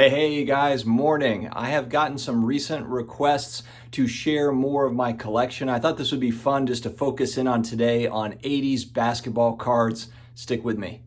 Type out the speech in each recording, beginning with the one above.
Hey guys, morning. I have gotten some recent requests to share more of my collection. I thought this would be fun just to focus in on today on 80s basketball cards. Stick with me.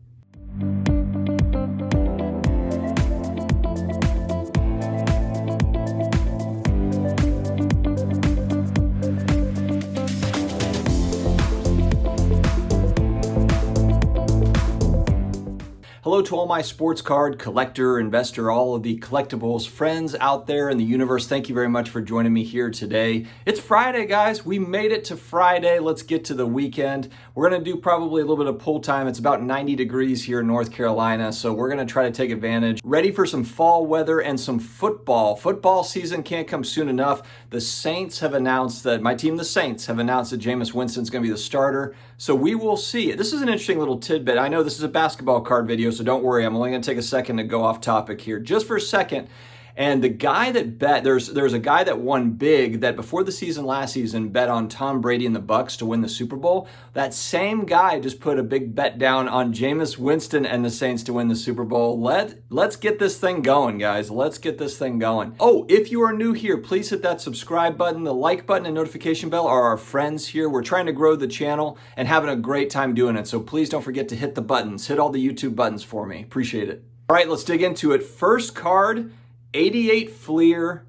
Hello to all my sports card collector, investor, all of the collectibles friends out there in the universe. Thank you very much for joining me here today. It's Friday, guys. We made it to Friday. Let's get to the weekend. We're going to do probably a little bit of pull time. It's about 90 degrees here in North Carolina, so we're going to try to take advantage. Ready for some fall weather and some football. Football season can't come soon enough. The Saints have announced that, my team, the Saints, have announced that Jameis Winston's going to be the starter. So we will see. This is an interesting little tidbit. I know this is a basketball card video, so don't worry. I'm only going to take a second to go off topic here, just for a second. And the guy that bet, there's a guy that won big that before the season last season bet on Tom Brady and the Bucks to win the Super Bowl. That same guy just put a big bet down on Jameis Winston and the Saints to win the Super Bowl. Let's get this thing going, guys. Let's get this thing going. Oh, if you are new here, please hit that subscribe button. The like button and notification bell are our friends here. We're trying to grow the channel and having a great time doing it. So please don't forget to hit the buttons. Hit all the YouTube buttons for me. Appreciate it. All right, let's dig into it. First card, 88 Flir,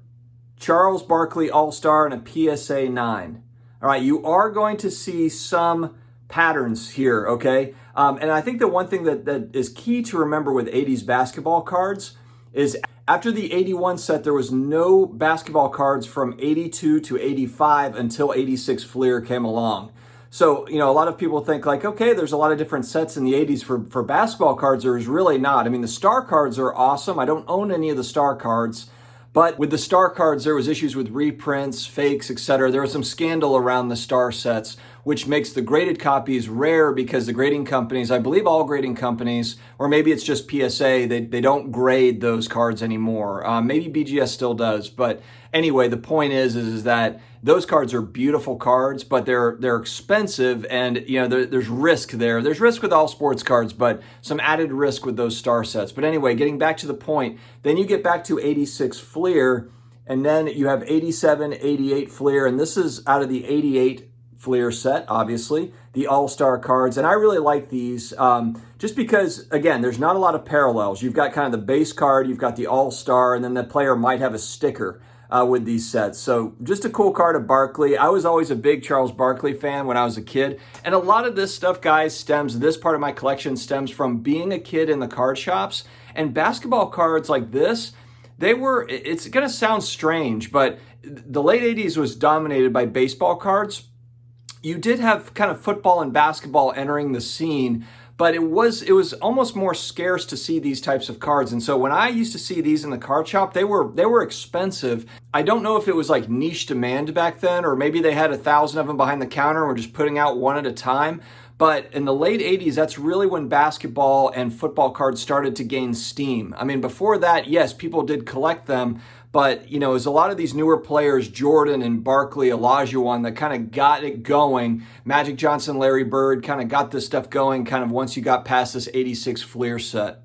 Charles Barkley All-Star, and a PSA 9. All right, you are going to see some patterns here, okay? And I think the one thing that is key to remember with 80s basketball cards is after the 81 set, there was no basketball cards from 82 to 85 until 86 Flir came along. So, you know, a lot of people think like, okay, there's a lot of different sets in the 80s for basketball cards. There's really not. I mean, the star cards are awesome. I don't own any of the star cards, but with the star cards, there was issues with reprints, fakes, etc. There was some scandal around the star sets, which makes the graded copies rare because the grading companies, I believe all grading companies, or maybe it's just PSA, they don't grade those cards anymore. Maybe BGS still does, but anyway, the point is that those cards are beautiful cards, but they're expensive, and you know there's risk there. There's risk with all sports cards, but some added risk with those star sets. But anyway, getting back to the point, then you get back to 86 Flir, and then you have 87, 88 Flir, and this is out of the 88 Flir set, obviously, the All-Star cards. And I really like these just because, again, there's not a lot of parallels. You've got kind of the base card, you've got the All-Star, and then the player might have a sticker with these sets. So just a cool card of Barkley. I was always a big Charles Barkley fan when I was a kid. And a lot of this stuff, guys, this part of my collection stems from being a kid in the card shops. And basketball cards like this, it's going to sound strange, but the late 80s was dominated by baseball cards. You did have kind of football and basketball entering the scene, but it was almost more scarce to see these types of cards. And so when I used to see these in the card shop, they were expensive. I don't know if it was like niche demand back then, or maybe they had 1,000 of them behind the counter and were just putting out one at a time. But in the late 80s, that's really when basketball and football cards started to gain steam. I mean, before that, yes, people did collect them, but, you know, as a lot of these newer players, Jordan and Barkley, Olajuwon, that kind of got it going. Magic Johnson, Larry Bird kind of got this stuff going kind of once you got past this 86 Flir set.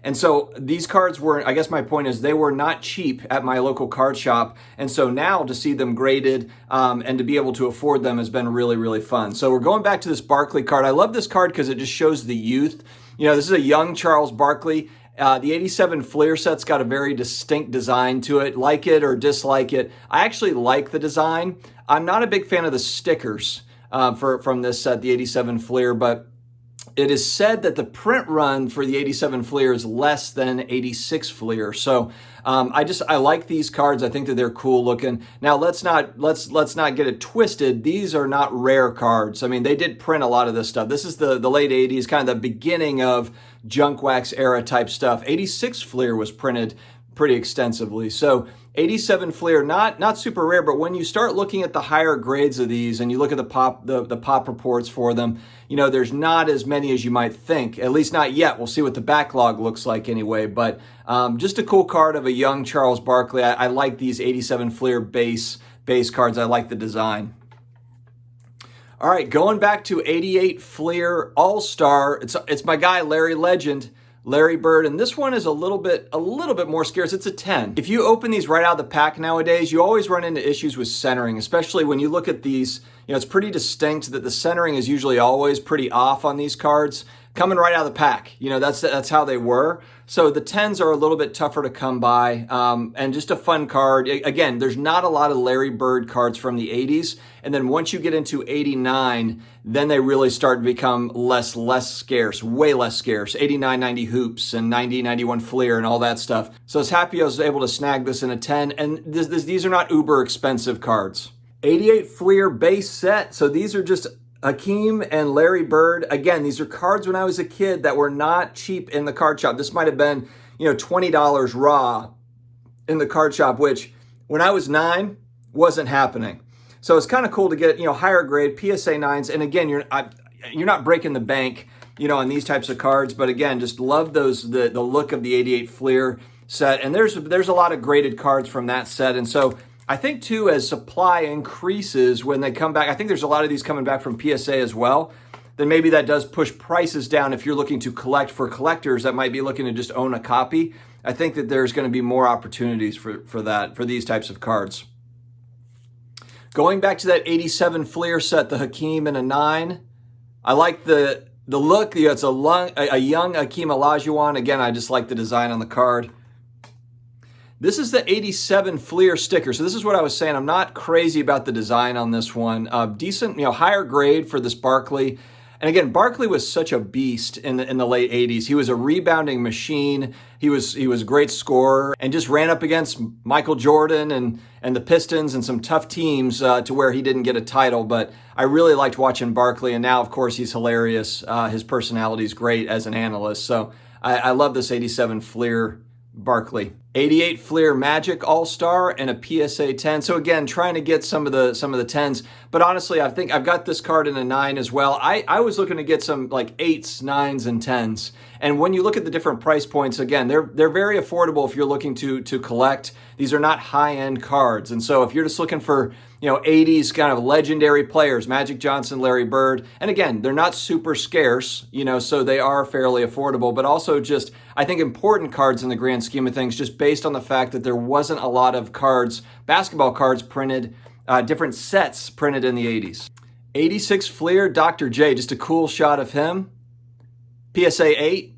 And so these cards were, I guess my point is, they were not cheap at my local card shop. And so now to see them graded and to be able to afford them has been really, really fun. So we're going back to this Barkley card. I love this card because it just shows the youth. You know, this is a young Charles Barkley. The 87 Flir set's got a very distinct design to it. Like it or dislike it, I actually like the design. I'm not a big fan of the stickers from this set, the 87 Flir, but it is said that the print run for the 87 Flir is less than 86 Flir. So I like these cards. I think that they're cool looking. Now let's not get it twisted. These are not rare cards. I mean, they did print a lot of this stuff. This is the late 80s, kind of the beginning of junk wax era type stuff. 86 Flir was printed pretty extensively. So 87 Flir, not super rare, but when you start looking at the higher grades of these and you look at the pop reports for them, you know, there's not as many as you might think, at least not yet. We'll see what the backlog looks like anyway, but just a cool card of a young Charles Barkley. I like these 87 Flir base cards. I like the design. All right, going back to 88 Flir All-Star. It's my guy, Larry Legend. Larry Bird, and this one is a little bit more scarce. It's a 10. If you open these right out of the pack nowadays, you always run into issues with centering, especially when you look at these. It's pretty distinct that the centering is usually always pretty off on these cards. Coming right out of the pack, that's how they were. So the 10s are a little bit tougher to come by, and just a fun card. Again, there's not a lot of Larry Bird cards from the 80s, and then once you get into 89, then they really start to become less scarce, way less scarce. 89, 90 Hoops and 90, 91 Flir and all that stuff. So I was happy I was able to snag this in a 10, and these are not uber expensive cards. 88 Flir base set. So these are just Hakeem and Larry Bird. Again, these are cards when I was a kid that were not cheap in the card shop. This might have been, $20 raw in the card shop, which when I was 9 wasn't happening. So it's kind of cool to get, higher grade PSA 9s. And again, you're not breaking the bank, on these types of cards. But again, just love the look of the 88 Flir set. And there's a lot of graded cards from that set. And so I think, too, as supply increases when they come back, I think there's a lot of these coming back from PSA as well, then maybe that does push prices down if you're looking to collect for collectors that might be looking to just own a copy. I think that there's going to be more opportunities for these types of cards. Going back to that 87 Flir set, the Hakeem in a 9, I like the look. It's a young Hakeem Olajuwon. Again, I just like the design on the card. This is the 87 Flir sticker. So this is what I was saying. I'm not crazy about the design on this one. Decent, higher grade for this Barkley. And again, Barkley was such a beast in the late 80s. He was a rebounding machine. He was a great scorer and just ran up against Michael Jordan and the Pistons and some tough teams to where he didn't get a title. But I really liked watching Barkley. And now, of course, he's hilarious. His personality is great as an analyst. So I love this 87 Flir Barkley. 88 Flir Magic All-Star and a PSA 10. So again, trying to get some of the 10s. But honestly, I think I've got this card in a 9 as well. I was looking to get some like 8s, 9s, and 10s. And when you look at the different price points, again, they're very affordable if you're looking to collect. These are not high-end cards. And so if you're just looking for 80s kind of legendary players, Magic Johnson, Larry Bird. And again, they're not super scarce, so they are fairly affordable, but also just, I think, important cards in the grand scheme of things, just based on the fact that there wasn't a lot of cards, basketball cards printed, different sets printed in the 80s. 86 Flir Dr J, just a cool shot of him. PSA 8,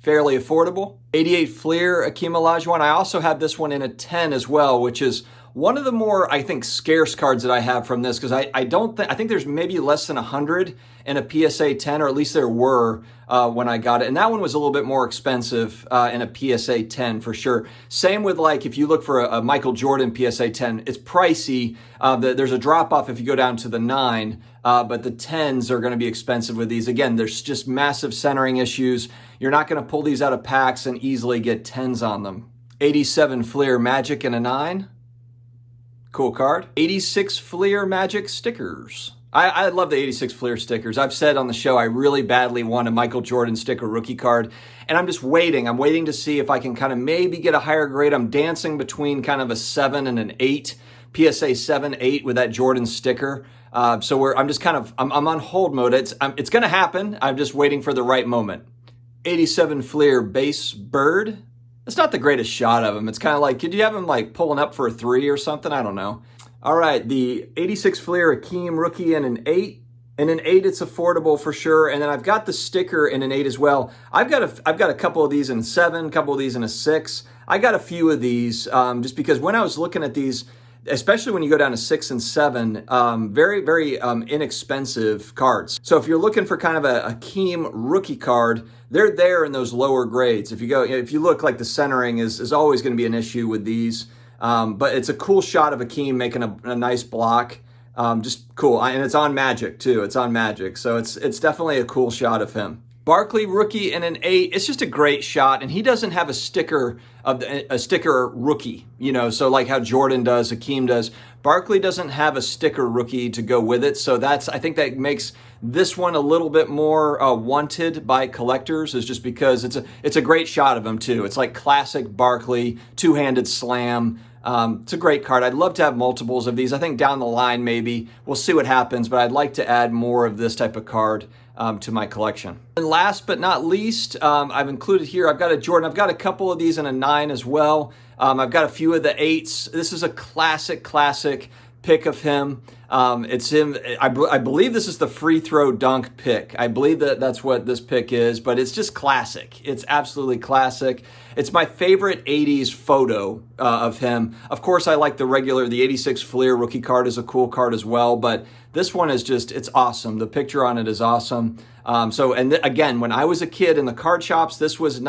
fairly affordable. 88 Flir Hakeem Olajuwon. I also have this one in a 10 as well, which is one of the more, I think, scarce cards that I have from this, because I think there's maybe less than 100 in a PSA 10, or at least there were when I got it. And that one was a little bit more expensive in a PSA 10 for sure. Same with, like, if you look for a Michael Jordan PSA 10, it's pricey. There's a drop off if you go down to the 9, but the 10s are going to be expensive with these. Again, there's just massive centering issues. You're not going to pull these out of packs and easily get 10s on them. 87 Flir Magic in a 9. Cool card. 86 Flir Magic stickers. I love the 86 Flir stickers. I've said on the show I really badly want a Michael Jordan sticker rookie card, and I'm just waiting. I'm waiting to see if I can kind of maybe get a higher grade. I'm dancing between kind of a 7 and an 8, PSA 7, 8 with that Jordan sticker. So I'm on hold mode. It's going to happen. I'm just waiting for the right moment. 87 Flir base Bird. It's not the greatest shot of him. It's kind of like, could you have him like pulling up for a 3 or something? I don't know. All right, the 86 Flir Hakeem rookie in an 8. In an 8, it's affordable for sure. And then I've got the sticker in an 8 as well. I've got a couple of these in a 7, a couple of these in a 6. I got a few of these just because when I was looking at these, especially when you go down to 6 and 7, very, very inexpensive cards. So if you're looking for kind of a Hakeem rookie card, they're there in those lower grades. If you look, like, the centering is always going to be an issue with these. But it's a cool shot of Hakeem making a nice block. Just cool. And it's on Magic too. It's on Magic. So it's definitely a cool shot of him. Barkley rookie in an 8. It's just a great shot. And he doesn't have a sticker rookie, so like how Jordan does, Hakeem does. Barkley doesn't have a sticker rookie to go with it. So I think that makes this one a little bit more wanted by collectors, is just because it's a great shot of him too. It's like classic Barkley, two-handed slam. It's a great card. I'd love to have multiples of these. I think down the line, maybe we'll see what happens, but I'd like to add more of this type of card to my collection. And last but not least, I've included here, I've got a Jordan. I've got a couple of these in a 9 as well. I've got a few of the 8s. This is a classic pick of him. It's him. I believe this is the free throw dunk pick. I believe that's what this pick is, but it's just classic. It's absolutely classic. It's my favorite 80s photo of him. Of course, I like the 86 Flir rookie card is a cool card as well, but this one is just, it's awesome. The picture on it is awesome. Again, when I was a kid in the card shops, this was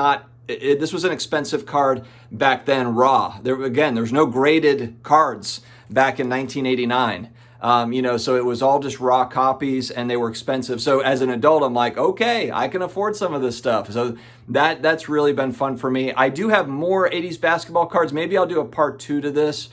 this was an expensive card back then, raw. There's no graded cards back in 1989. So it was all just raw copies and they were expensive. So as an adult, I'm like, okay, I can afford some of this stuff. So that's really been fun for me. I do have more 80s basketball cards. Maybe I'll do a part 2 to this,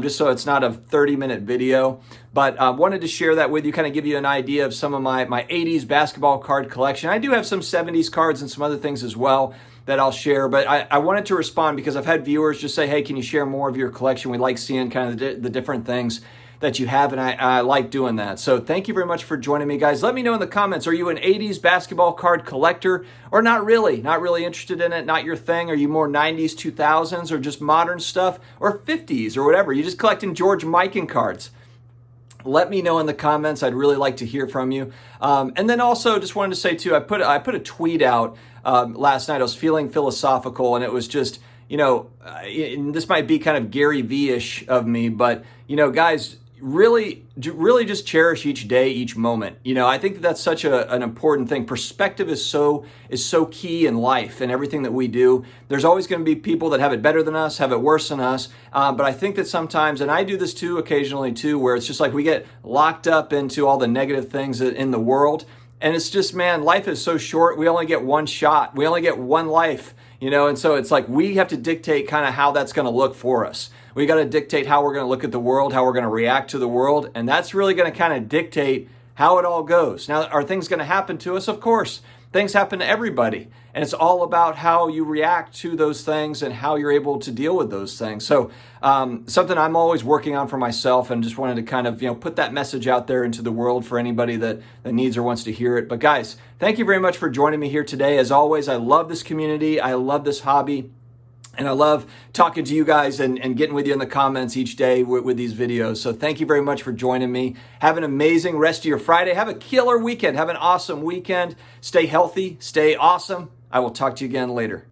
just so it's not a 30-minute video. But wanted to share that with you, kind of give you an idea of some of my 80s basketball card collection. I do have some 70s cards and some other things as well that I'll share, but I wanted to respond because I've had viewers just say, hey, can you share more of your collection? We like seeing kind of the different things that you have, and I like doing that. So thank you very much for joining me, guys. Let me know in the comments, are you an 80s basketball card collector or not really? Not really interested in it, not your thing? Are you more 90s, 2000s, or just modern stuff, or 50s or whatever? You just collecting George Mikan cards? Let me know in the comments. I'd really like to hear from you. And then also just wanted to say too, I put a tweet out last night. I was feeling philosophical, and it was just, this might be kind of Gary V-ish of me, but guys, really just cherish each day, each moment. I think that's such an important thing. Perspective is so key in life and everything that we do. There's always going to be people that have it better than us, have it worse than us. But I think that sometimes, and I do this too, occasionally too, where it's just like we get locked up into all the negative things in the world. And it's just, man, life is so short. We only get one shot. We only get one life, and so it's like we have to dictate kind of how that's going to look for us. We got to dictate how we're going to look at the world, how we're going to react to the world, and that's really going to kind of dictate how it all goes. Now, are things going to happen to us? Of course. Things happen to everybody, and it's all about how you react to those things and how you're able to deal with those things. So something I'm always working on for myself, and just wanted to kind of put that message out there into the world for anybody that needs or wants to hear it. But guys, thank you very much for joining me here today. As always, I love this community. I love this hobby. And I love talking to you guys and getting with you in the comments each day with these videos. So thank you very much for joining me. Have an amazing rest of your Friday. Have a killer weekend. Have an awesome weekend. Stay healthy. Stay awesome. I will talk to you again later.